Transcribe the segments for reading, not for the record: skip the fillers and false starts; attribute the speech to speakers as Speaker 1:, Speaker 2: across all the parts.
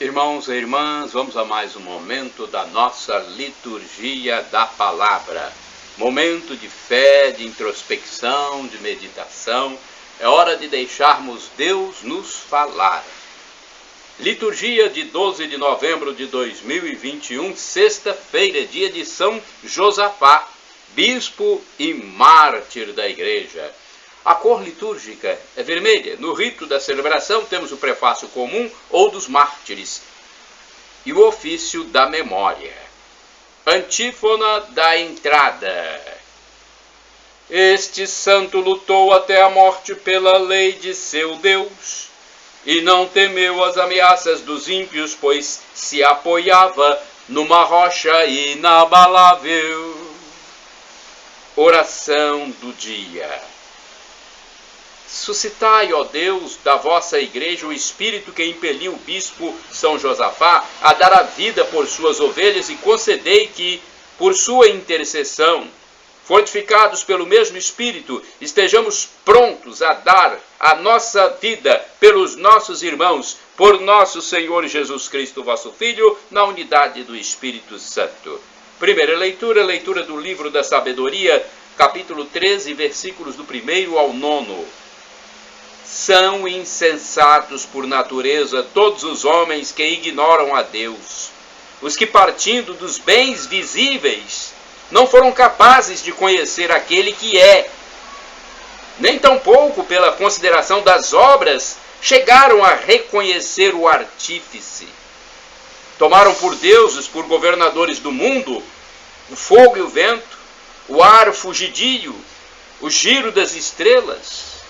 Speaker 1: Irmãos e irmãs, vamos a mais um momento da nossa liturgia da palavra. Momento de fé, de introspecção, de meditação. É hora de deixarmos Deus nos falar. Liturgia de 12 de novembro de 2021, sexta-feira, dia de São Josafá, bispo e mártir da igreja. A cor litúrgica é vermelha. No rito da celebração temos o prefácio comum ou dos mártires e o ofício da memória. Antífona da entrada. Este santo lutou até a morte pela lei de seu Deus e não temeu as ameaças dos ímpios, pois se apoiava numa rocha inabalável. Oração do dia. Suscitai, ó Deus, da vossa igreja o espírito que impeliu o bispo São Josafá a dar a vida por suas ovelhas e concedei que, por sua intercessão, fortificados pelo mesmo espírito, estejamos prontos a dar a nossa vida pelos nossos irmãos, por nosso Senhor Jesus Cristo, vosso Filho, na unidade do Espírito Santo. Primeira leitura, leitura do livro da sabedoria, capítulo 13, versículos do 1º ao 9. São insensatos por natureza todos os homens que ignoram a Deus, os que partindo dos bens visíveis não foram capazes de conhecer aquele que é, nem tampouco pela consideração das obras chegaram a reconhecer o artífice. Tomaram por deuses, por governadores do mundo, o fogo e o vento, o ar fugidio, o giro das estrelas,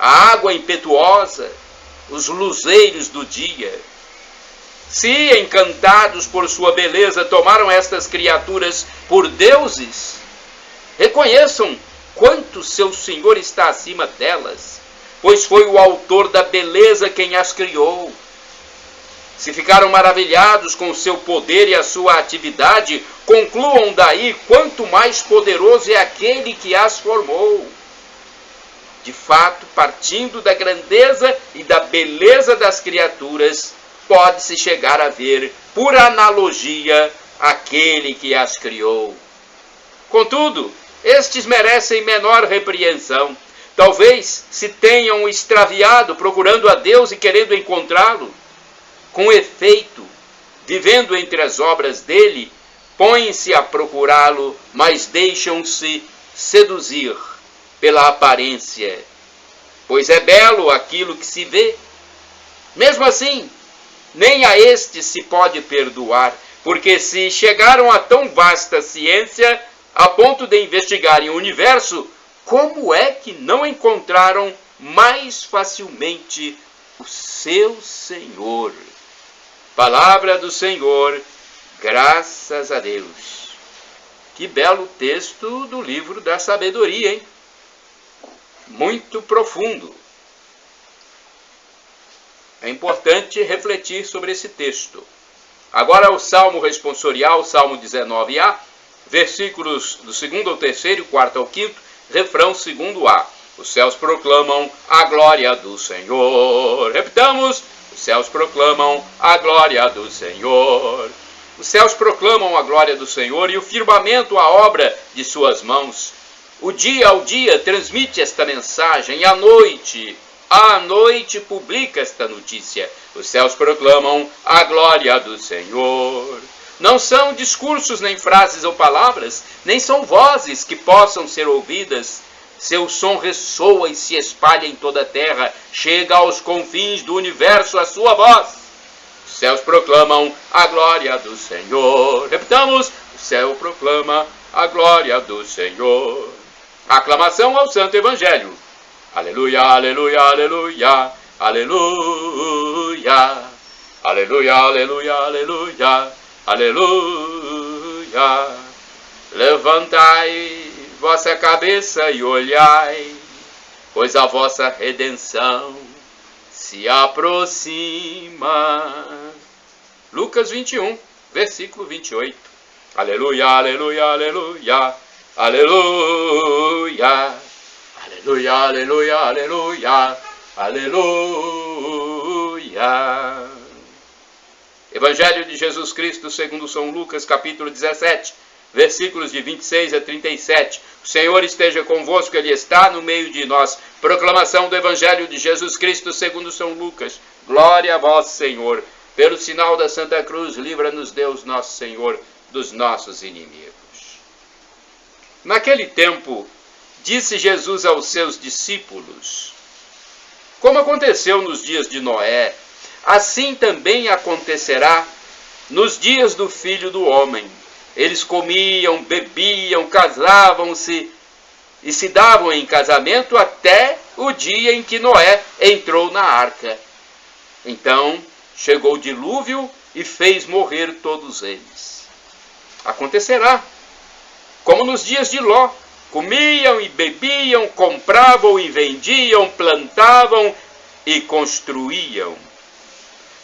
Speaker 1: a água impetuosa, os luzeiros do dia. Se, encantados por sua beleza, tomaram estas criaturas por deuses, reconheçam quanto seu Senhor está acima delas, pois foi o autor da beleza quem as criou. Se ficaram maravilhados com o seu poder e a sua atividade, concluam daí quanto mais poderoso é aquele que as formou. De fato, partindo da grandeza e da beleza das criaturas, pode-se chegar a ver, por analogia, aquele que as criou. Contudo, estes merecem menor repreensão. Talvez se tenham extraviado procurando a Deus e querendo encontrá-lo. Com efeito, vivendo entre as obras dele, põem-se a procurá-lo, mas deixam-se seduzir pela aparência, pois é belo aquilo que se vê. Mesmo assim, nem a estes se pode perdoar, porque se chegaram a tão vasta ciência, a ponto de investigarem o universo, como é que não encontraram mais facilmente o seu Senhor? Palavra do Senhor, graças a Deus. Que belo texto do livro da sabedoria, hein? Muito profundo. É importante refletir sobre esse texto. Agora o Salmo responsorial, Salmo 19a, versículos do 2º ao 3º, 4º ao 5º, refrão 2º a. Os céus proclamam a glória do Senhor. Repitamos, os céus proclamam a glória do Senhor. Os céus proclamam a glória do Senhor e o firmamento a obra de suas mãos. O dia ao dia transmite esta mensagem, e à noite publica esta notícia. Os céus proclamam a glória do Senhor. Não são discursos, nem frases ou palavras, nem são vozes que possam ser ouvidas. Seu som ressoa e se espalha em toda a terra, chega aos confins do universo a sua voz. Os céus proclamam a glória do Senhor. Repitamos, o céu proclama a glória do Senhor. Aclamação ao Santo Evangelho. Aleluia, aleluia, aleluia, aleluia, aleluia, aleluia, aleluia, aleluia. Levantai vossa cabeça e olhai, pois a vossa redenção se aproxima. Lucas 21, versículo 28. Aleluia, aleluia, aleluia, aleluia, aleluia, aleluia, aleluia, aleluia. Evangelho de Jesus Cristo segundo São Lucas, capítulo 17, versículos de 26 a 37. O Senhor esteja convosco, Ele está no meio de nós. Proclamação do Evangelho de Jesus Cristo segundo São Lucas. Glória a vós, Senhor. Pelo sinal da Santa Cruz, livra-nos Deus nosso Senhor dos nossos inimigos. Naquele tempo, disse Jesus aos seus discípulos: como aconteceu nos dias de Noé, assim também acontecerá nos dias do Filho do Homem. Eles comiam, bebiam, casavam-se e se davam em casamento até o dia em que Noé entrou na arca. Então chegou o dilúvio e fez morrer todos eles. Acontecerá como nos dias de Ló: comiam e bebiam, compravam e vendiam, plantavam e construíam.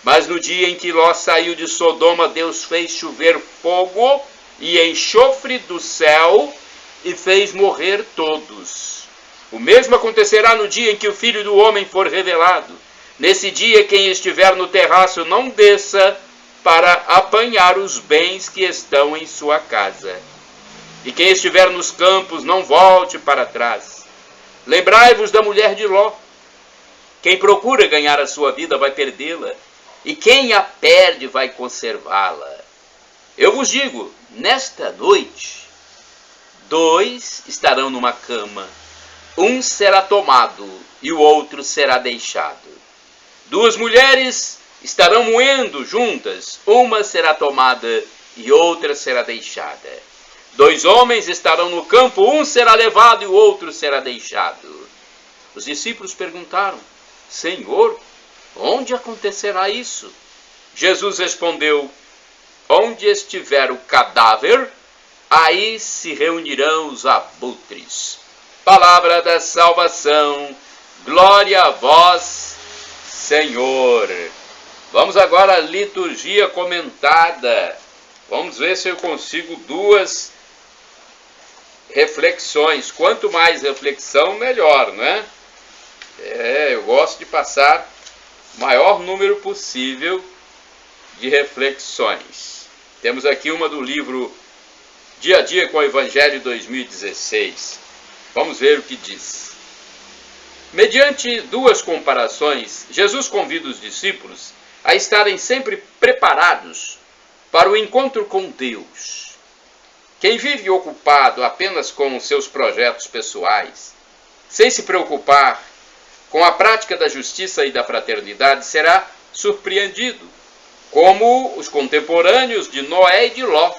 Speaker 1: Mas no dia em que Ló saiu de Sodoma, Deus fez chover fogo e enxofre do céu e fez morrer todos. O mesmo acontecerá no dia em que o Filho do Homem for revelado. Nesse dia, quem estiver no terraço não desça para apanhar os bens que estão em sua casa. E quem estiver nos campos não volte para trás. Lembrai-vos da mulher de Ló. Quem procura ganhar a sua vida vai perdê-la, e quem a perde vai conservá-la. Eu vos digo, nesta noite, 2 estarão numa cama, um será tomado e o outro será deixado. 2 mulheres estarão moendo juntas, uma será tomada e outra será deixada. 2 homens estarão no campo, um será levado e o outro será deixado. Os discípulos perguntaram: Senhor, onde acontecerá isso? Jesus respondeu: onde estiver o cadáver, aí se reunirão os abutres. Palavra da salvação, glória a vós, Senhor. Vamos agora à liturgia comentada. Vamos ver se eu consigo 2 reflexões. Quanto mais reflexão, melhor, não é? Eu gosto de passar o maior número possível de reflexões. Temos aqui uma do livro Dia a Dia com o Evangelho 2016. Vamos ver o que diz. Mediante 2 comparações, Jesus convida os discípulos a estarem sempre preparados para o encontro com Deus. Quem vive ocupado apenas com os seus projetos pessoais, sem se preocupar com a prática da justiça e da fraternidade, será surpreendido, como os contemporâneos de Noé e de Ló.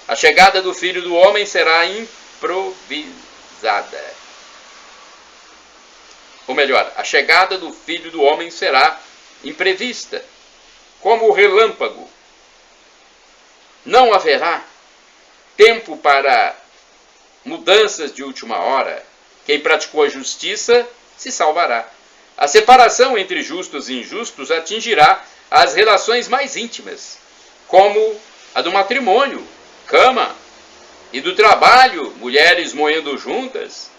Speaker 1: A chegada do Filho do Homem será improvisada. Ou melhor, a chegada do Filho do Homem será imprevista, como o relâmpago. Não haverá tempo para mudanças de última hora. Quem praticou a justiça se salvará. A separação entre justos e injustos atingirá as relações mais íntimas, como a do matrimônio, cama, e do trabalho, mulheres moendo juntas.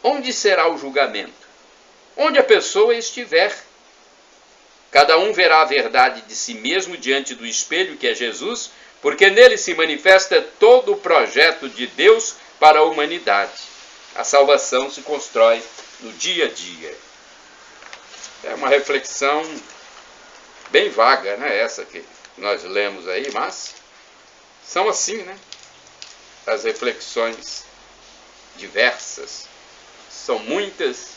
Speaker 1: Onde será o julgamento? Onde a pessoa estiver. Cada um verá a verdade de si mesmo diante do espelho que é Jesus, porque nele se manifesta todo o projeto de Deus para a humanidade. A salvação se constrói no dia a dia. É uma reflexão bem vaga, né? Essa que nós lemos aí, mas são assim, né? As reflexões diversas, são muitas,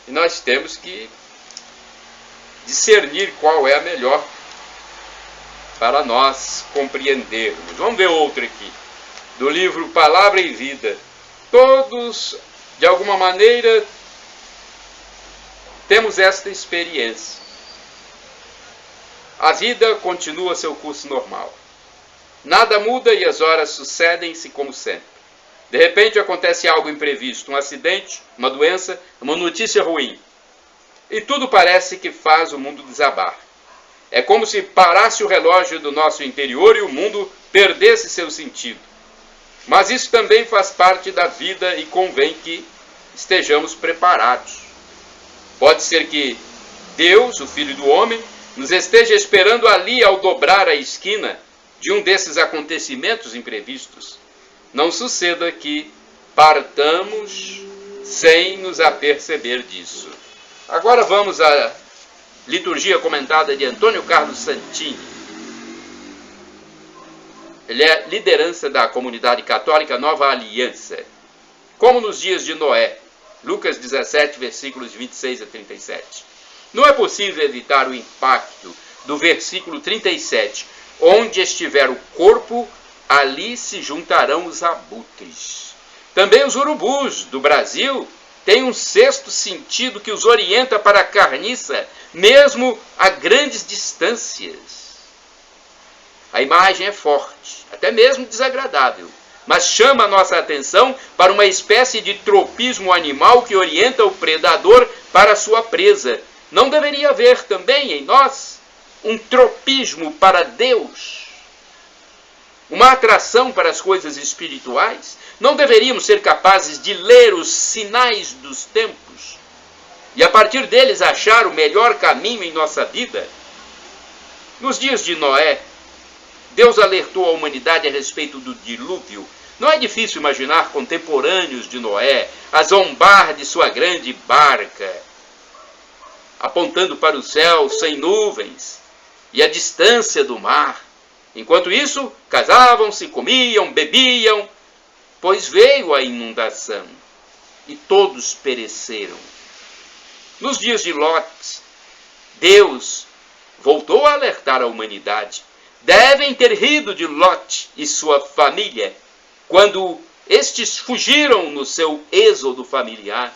Speaker 1: e nós temos que discernir qual é a melhor para nós compreendermos. Vamos ver outro aqui, do livro Palavra e Vida. Todos, de alguma maneira, temos esta experiência. A vida continua seu curso normal. Nada muda e as horas sucedem-se como sempre. De repente acontece algo imprevisto, um acidente, uma doença, uma notícia ruim. E tudo parece que faz o mundo desabar. É como se parasse o relógio do nosso interior e o mundo perdesse seu sentido. Mas isso também faz parte da vida e convém que estejamos preparados. Pode ser que Deus, o Filho do Homem, nos esteja esperando ali ao dobrar a esquina de um desses acontecimentos imprevistos. Não suceda que partamos sem nos aperceber disso. Agora vamos à liturgia comentada de Antônio Carlos Santini. Ele é liderança da comunidade católica Nova Aliança. Como nos dias de Noé, Lucas 17, versículos 26 a 37. Não é possível evitar o impacto do versículo 37. Onde estiver o corpo, ali se juntarão os abutres. Também os urubus do Brasil têm um sexto sentido que os orienta para a carniça, mesmo a grandes distâncias. A imagem é forte, até mesmo desagradável, mas chama a nossa atenção para uma espécie de tropismo animal que orienta o predador para a sua presa. Não deveria haver também em nós um tropismo para Deus? Uma atração para as coisas espirituais? Não deveríamos ser capazes de ler os sinais dos tempos e a partir deles achar o melhor caminho em nossa vida? Nos dias de Noé, Deus alertou a humanidade a respeito do dilúvio. Não é difícil imaginar contemporâneos de Noé a zombar de sua grande barca, apontando para o céu sem nuvens e a distância do mar. Enquanto isso, casavam-se, comiam, bebiam, pois veio a inundação e todos pereceram. Nos dias de Lot, Deus voltou a alertar a humanidade. Devem ter rido de Lot e sua família quando estes fugiram no seu êxodo familiar.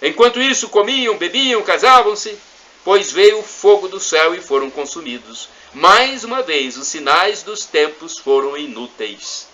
Speaker 1: Enquanto isso, comiam, bebiam, casavam-se, pois veio o fogo do céu e foram consumidos. Mais uma vez, os sinais dos tempos foram inúteis.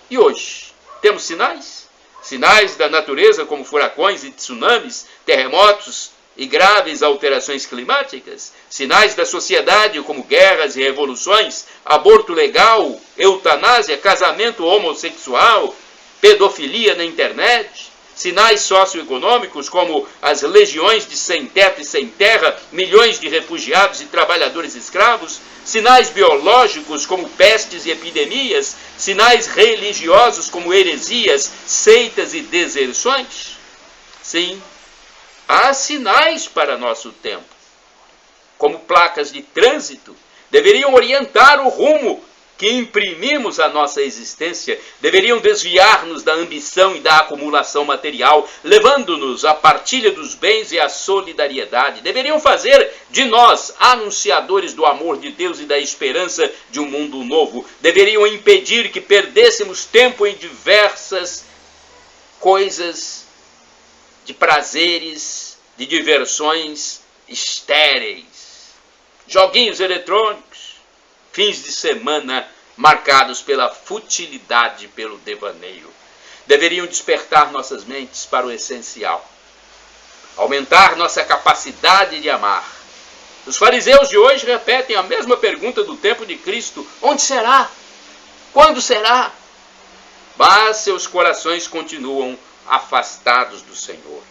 Speaker 1: E hoje, temos sinais? Sinais da natureza como furacões e tsunamis, terremotos e graves alterações climáticas? Sinais da sociedade como guerras e revoluções, aborto legal, eutanásia, casamento homossexual, pedofilia na internet? Sinais socioeconômicos como as legiões de sem teto e sem terra, milhões de refugiados e trabalhadores escravos? Sinais biológicos como pestes e epidemias? Sinais religiosos como heresias, seitas e deserções? Sim, há sinais para nosso tempo, como placas de trânsito, deveriam orientar o rumo que imprimimos à nossa existência, deveriam desviar-nos da ambição e da acumulação material, levando-nos à partilha dos bens e à solidariedade, deveriam fazer de nós anunciadores do amor de Deus e da esperança de um mundo novo, deveriam impedir que perdêssemos tempo em diversas coisas de prazeres, de diversões estéreis, joguinhos eletrônicos, fins de semana marcados pela futilidade, pelo devaneio. Deveriam despertar nossas mentes para o essencial, aumentar nossa capacidade de amar. Os fariseus de hoje repetem a mesma pergunta do tempo de Cristo: onde será? Quando será? Mas seus corações continuam afastados do Senhor.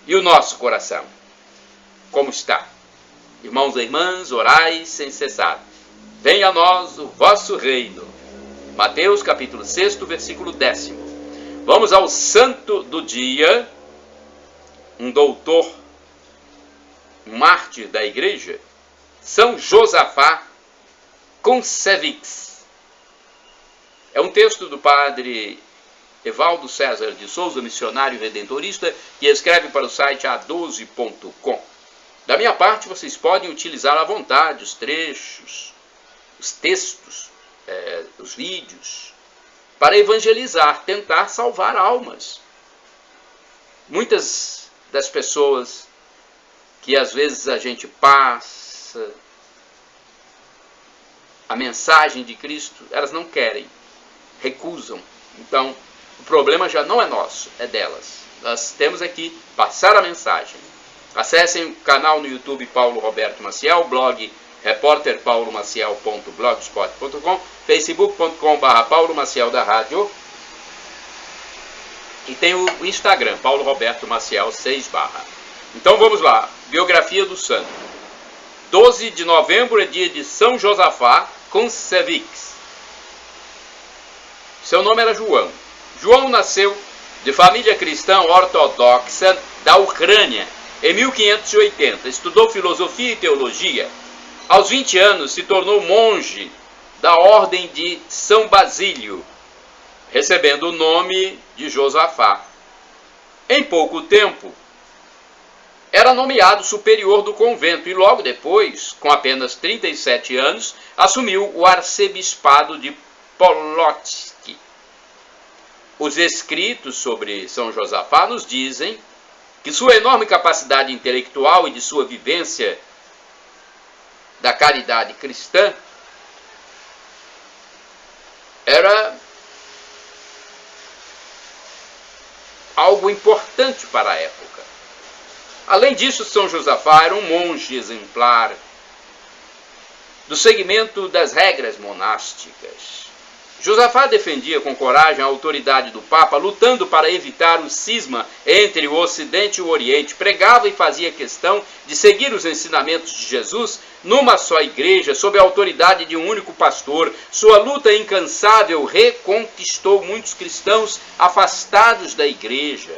Speaker 1: E o nosso coração? Como está? Irmãos e irmãs, orai sem cessar. Venha a nós o vosso reino. Mateus capítulo 6, versículo 10. Vamos ao santo do dia, um doutor, um mártir da igreja, São Josafá Kuncevics. É um texto do padre Evaldo César de Souza, missionário redentorista, que escreve para o site a12.com. Da minha parte, vocês podem utilizar à vontade os trechos, os textos, os vídeos, para evangelizar, tentar salvar almas. Muitas das pessoas que às vezes a gente passa a mensagem de Cristo, elas não querem, recusam. Então, o problema já não é nosso, é delas. Nós temos aqui passar a mensagem. Acessem o canal no YouTube Paulo Roberto Maciel, blog repórterpaulomaciel.blogspot.com, facebook.com/Paulo Maciel da Rádio, e tem o Instagram, Paulo Roberto Maciel 6/. Então vamos lá, biografia do santo. 12 de novembro é dia de São Josafá Kuncevich. Seu nome era João. João nasceu de família cristã ortodoxa da Ucrânia em 1580. Estudou filosofia e teologia. Aos 20 anos se tornou monge da ordem de São Basílio, recebendo o nome de Josafá. Em pouco tempo, era nomeado superior do convento e logo depois, com apenas 37 anos, assumiu o arcebispado de Polotsk. Os escritos sobre São Josafá nos dizem que sua enorme capacidade intelectual e de sua vivência da caridade cristã era algo importante para a época. Além disso, São Josafá era um monge exemplar do segmento das regras monásticas. Josafá defendia com coragem a autoridade do Papa, lutando para evitar o cisma entre o Ocidente e o Oriente. Pregava e fazia questão de seguir os ensinamentos de Jesus numa só igreja, sob a autoridade de um único pastor. Sua luta incansável reconquistou muitos cristãos afastados da igreja.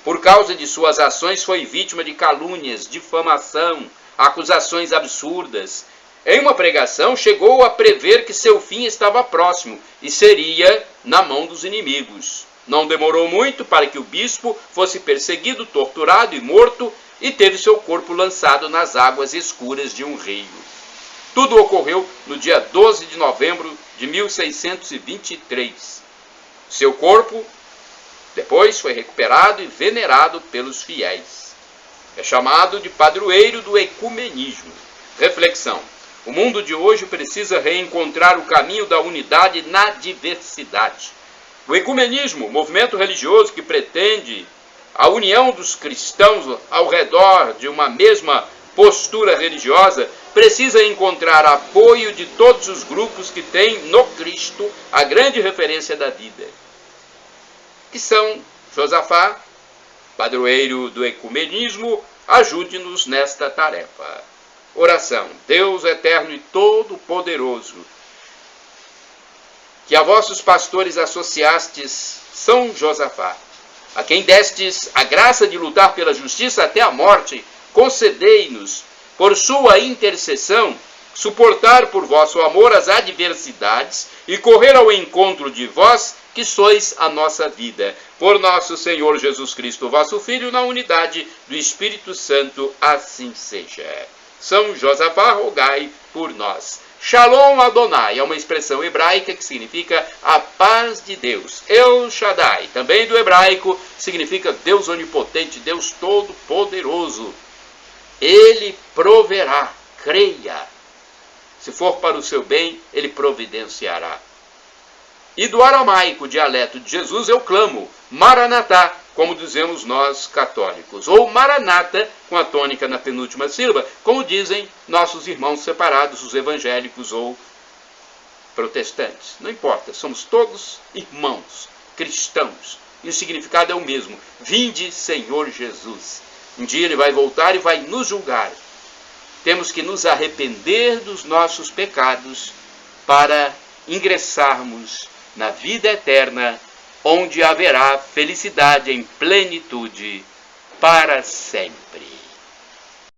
Speaker 1: Por causa de suas ações, foi vítima de calúnias, difamação, acusações absurdas. Em uma pregação, chegou a prever que seu fim estava próximo e seria na mão dos inimigos. Não demorou muito para que o bispo fosse perseguido, torturado e morto, e teve seu corpo lançado nas águas escuras de um rio. Tudo ocorreu no dia 12 de novembro de 1623. Seu corpo depois foi recuperado e venerado pelos fiéis. É chamado de padroeiro do ecumenismo. Reflexão. O mundo de hoje precisa reencontrar o caminho da unidade na diversidade. O ecumenismo, movimento religioso que pretende a união dos cristãos ao redor de uma mesma postura religiosa, precisa encontrar apoio de todos os grupos que têm no Cristo a grande referência da vida, que são Josafá, padroeiro do ecumenismo. Ajude-nos nesta tarefa. Oração. Deus eterno e todo-poderoso, que a vossos pastores associastes São Josafá, a quem destes a graça de lutar pela justiça até a morte, concedei-nos, por sua intercessão, suportar por vosso amor as adversidades e correr ao encontro de vós, que sois a nossa vida. Por nosso Senhor Jesus Cristo, vosso Filho, na unidade do Espírito Santo, assim seja. São Josafá, rogai por nós. Shalom Adonai é uma expressão hebraica que significa a paz de Deus. El Shaddai, também do hebraico, significa Deus onipotente, Deus todo-poderoso. Ele proverá, creia. Se for para o seu bem, ele providenciará. E do aramaico, dialeto de Jesus, eu clamo, Maranatá, como dizemos nós católicos, ou Maranata, com a tônica na penúltima sílaba, como dizem nossos irmãos separados, os evangélicos ou protestantes. Não importa, somos todos irmãos, cristãos, e o significado é o mesmo. Vinde, Senhor Jesus. Um dia ele vai voltar e vai nos julgar. Temos que nos arrepender dos nossos pecados para ingressarmos na vida eterna, onde haverá felicidade em plenitude para sempre.